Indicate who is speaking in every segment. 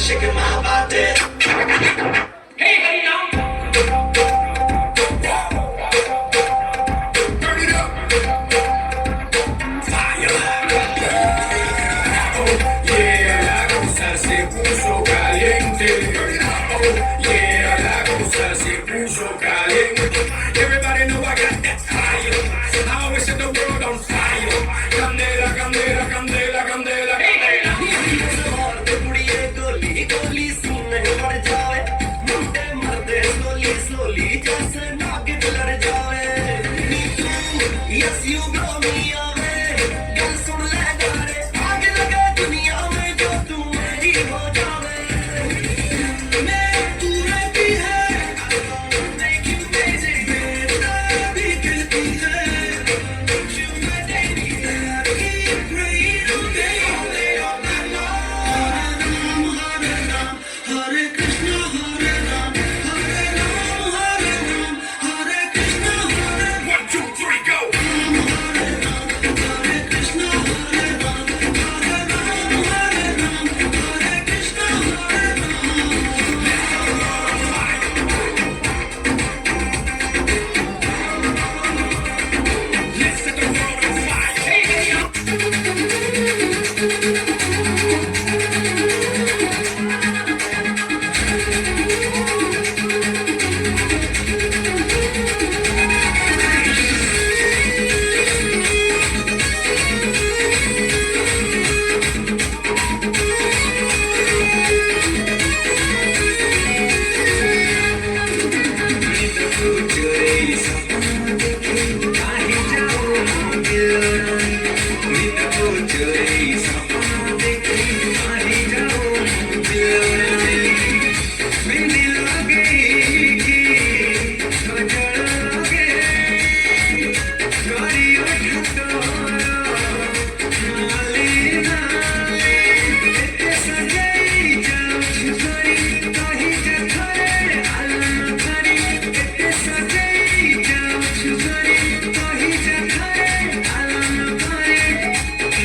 Speaker 1: shaking my body. Hey, hey, now. Turn it up. Fire. Oh, yeah, la cosa se puso caliente. Oh, yeah, la cosa se puso caliente. Everybody know I got that fire. I always set the world on fire. Candela, candela, candela, candela. Hey, hey, now. Yes, you blow me away. Gal sun le gaare, aag lage duniya mein jo tu meri ho jaave. Main tu rehti hai, make you crazy, mera bhi gilti hai. You my baby, keep praying all day, all day, all night long. Hare Ram, Hare Krishna, Hare Ram, Hare Ram, Hare Ram, Hare Krishna, Hare Ram. 1, 2, 3, go.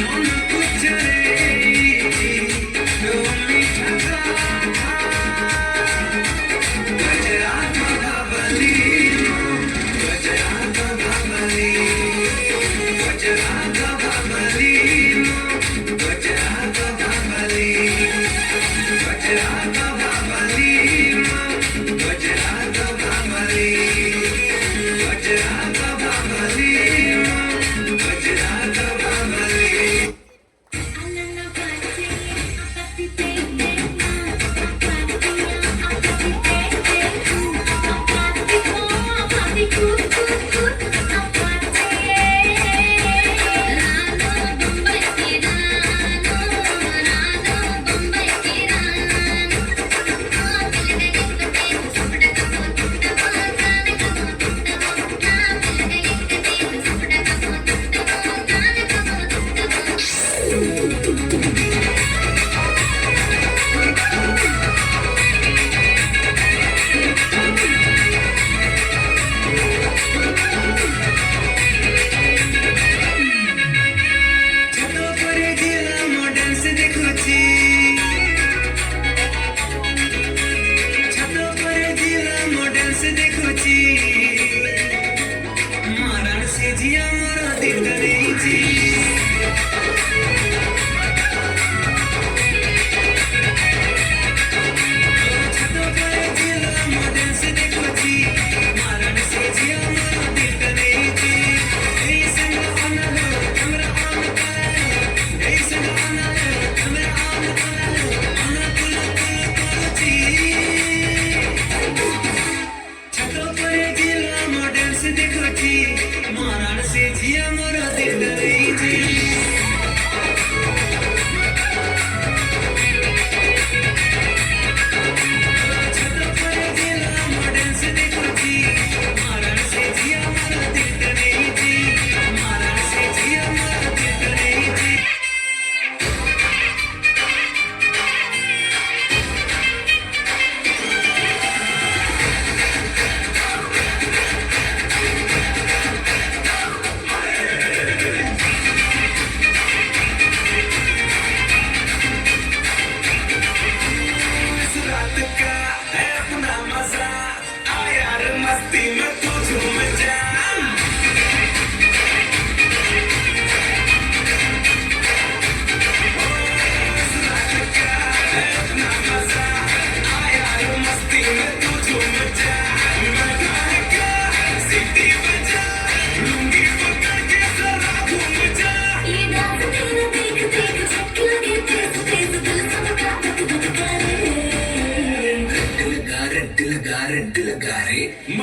Speaker 1: On the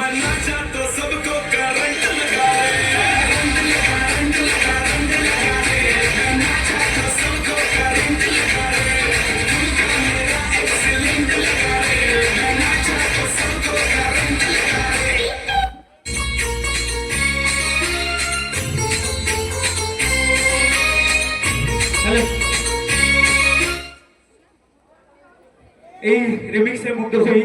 Speaker 1: मैं नाचा तो सबको current लगा रे मैं नाचा तो सबको करंट लगा रे झुमका मेरा एक्सीलेंट लगा रे मैं नाचा तो सबको करंट लगा रे
Speaker 2: হ্যালো, এই রিমিক্সে মুগ্ধ হই